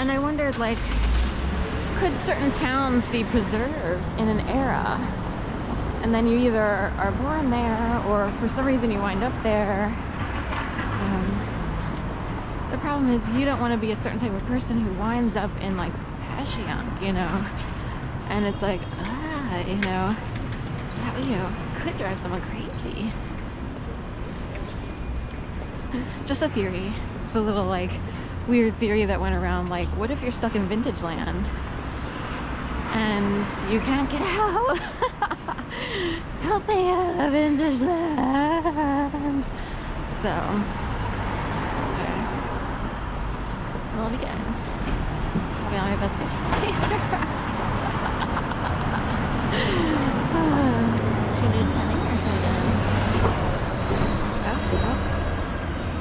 And I wondered, like, could certain towns be preserved in an era? And then you either are born there, or for some reason you wind up there. The problem is you don't want to be a certain type of person who winds up in, like, Passyunk, you know? And it's like, you know, that, you know, could drive someone crazy. Just a theory. It's a little, like, weird theory that went around, like, what if you're stuck in vintage land and you can't get out? Help me out of vintage land. So, okay. It'll be good. I'll be on my best behavior. Should we do 10 or should we do?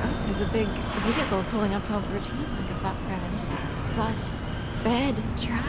Oh, there's a big vehicle pulling up 1213 like a flatbed truck.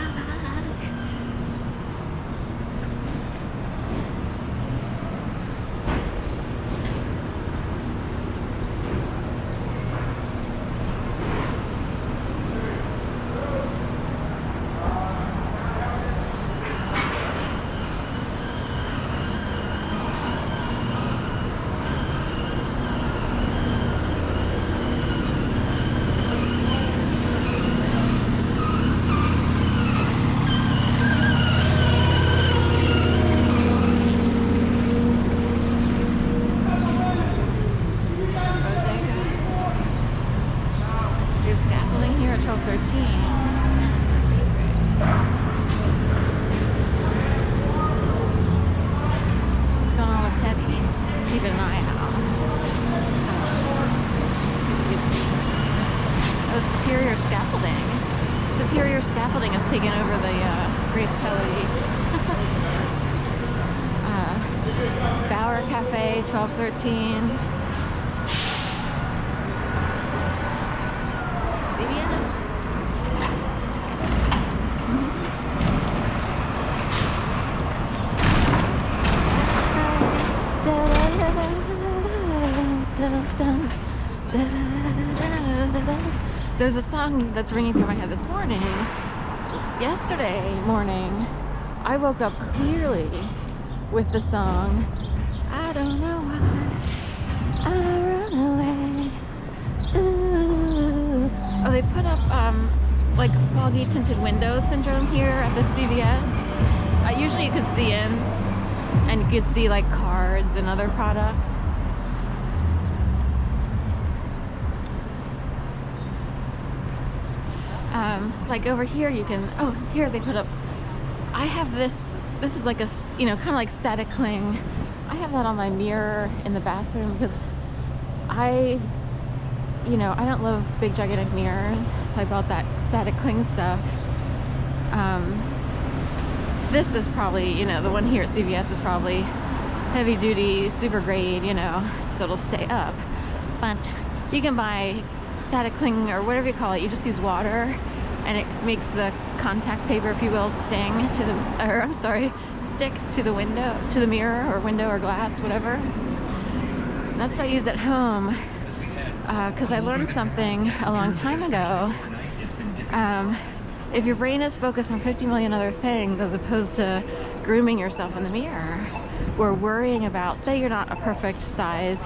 Scaffolding has taken over the Grace Kelly Bower Cafe, 1213. CVS? There's a song that's ringing through my head this morning. Yesterday morning, I woke up clearly with the song, I don't know why I run away. Ooh. Oh, they put up like foggy tinted window syndrome here at the CVS. Usually you could see in, and you could see like cards and other products. Like over here you can, oh, here they put up, I have this is like a, you know, kind of like static cling. I have that on my mirror in the bathroom because I don't love big gigantic mirrors, so I bought that static cling stuff. This is probably, you know, the one here at CVS is probably heavy duty, super grade, you know, so it'll stay up. But you can buy static cling or whatever you call it. You just use water and it makes the contact paper, if you will, stick to the window, to the mirror or window or glass, whatever. And that's what I use at home because I learned something a long time ago. If your brain is focused on 50 million other things as opposed to grooming yourself in the mirror or worrying about, say you're not a perfect size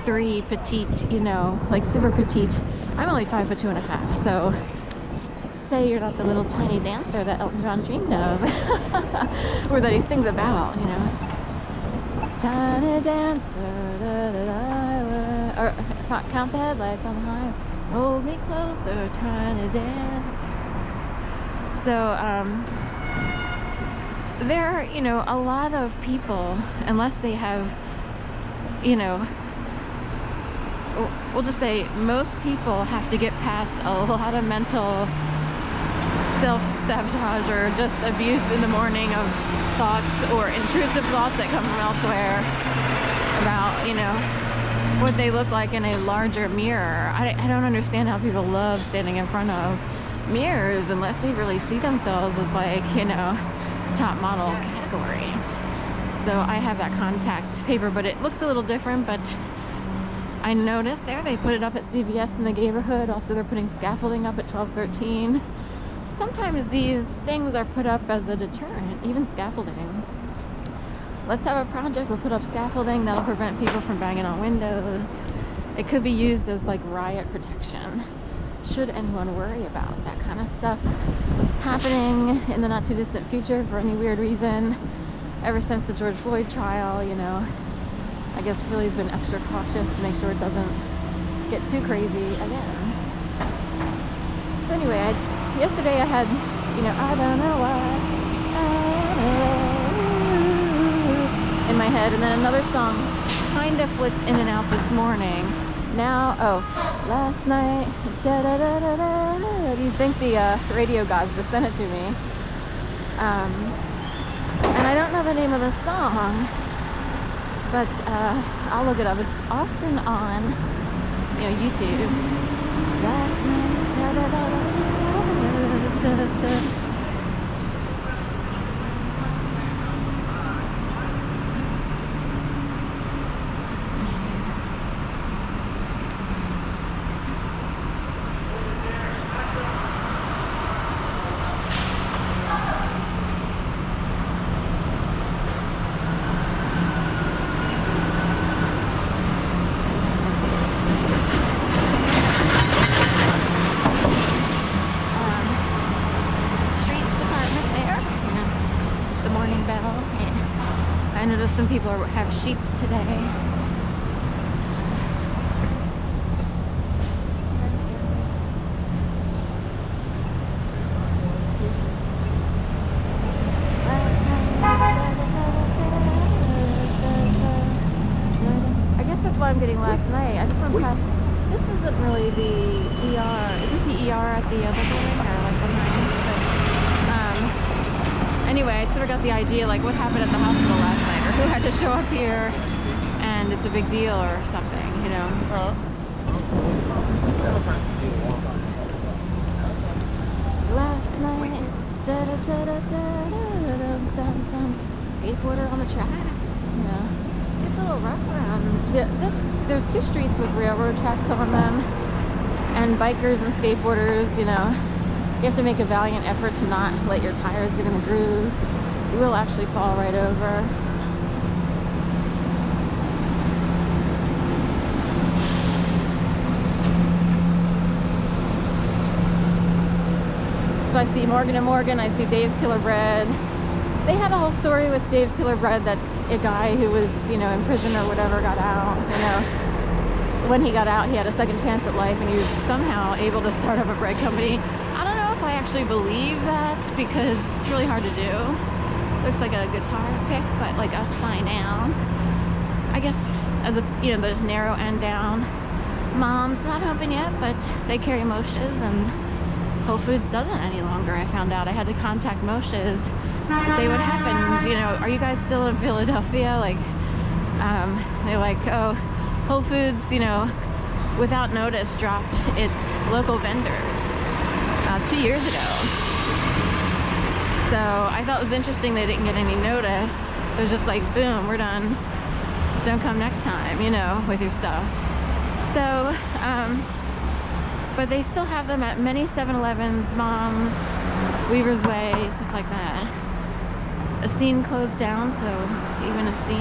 3 petite, you know, like super petite. I'm only 5'2.5", so say you're not the little tiny dancer that Elton John dreamed of or that he sings about, you know. Tiny dancer, da, da, da, da. Or count the headlights on the highway. Hold me closer, tiny dancer. So there are, you know, a lot of people, unless they have, you know, we'll just say most people have to get past a lot of mental self-sabotage or just abuse in the morning of thoughts or intrusive thoughts that come from elsewhere about, you know, what they look like in a larger mirror. I don't understand how people love standing in front of mirrors unless they really see themselves as, like, you know, top model category. So I have that contact paper, but it looks a little different, but I noticed there they put it up at CVS in the Gayborhood. Also, they're putting scaffolding up at 1213. Sometimes these things are put up as a deterrent, even scaffolding. Let's have a project, we'll put up scaffolding that'll prevent people from banging on windows. It could be used as like riot protection. Should anyone worry about that kind of stuff happening in the not too distant future for any weird reason. Ever since the George Floyd trial, you know, I guess Philly's been extra cautious to make sure it doesn't get too crazy again. So anyway, yesterday I had, you know, I don't know why in my head, and then another song kind of flits in and out this morning. Now, oh, last night, da da da da da da. Do you think the radio gods just sent it to me? And I don't know the name of the song, but I'll look it up. It's often on, you know, YouTube. Last night, da da da da da da da. I noticed some people have sheets today. I guess that's why I'm getting last night. I just went past. This isn't really the ER. Isn't the ER at the other building or like behind? Anyway, I sort of got the idea, like, what happened at the hospital last night, or who had to show up here, and it's a big deal or something, you know. Last night, da da da da da da da da da. Skateboarder on the tracks, you know. It's a little rough around. There's two streets with railroad tracks on them, and bikers and skateboarders, you know. You have to make a valiant effort to not let your tires get in the groove. You will actually fall right over. So I see Morgan & Morgan, I see Dave's Killer Bread. They had a whole story with Dave's Killer Bread that a guy who was, you know, in prison or whatever got out, you know. When he got out, he had a second chance at life and he was somehow able to start up a bread company. I don't know if I actually believe that because it's really hard to do. Looks like a guitar pick, but like upside down. I guess as a, you know, the narrow end down. Mom's not open yet, but they carry Moshe's, and Whole Foods doesn't any longer. I found out I had to contact Moshe's and say what happened. You know, are you guys still in Philadelphia? Like, they're like, oh, Whole Foods, you know, without notice dropped its local vendors 2 years ago. So I thought it was interesting they didn't get any notice. It was just like, boom, we're done. Don't come next time, you know, with your stuff. So, but they still have them at many 7-Elevens, Mom's, Weaver's Way, stuff like that. A scene closed down, so even a scene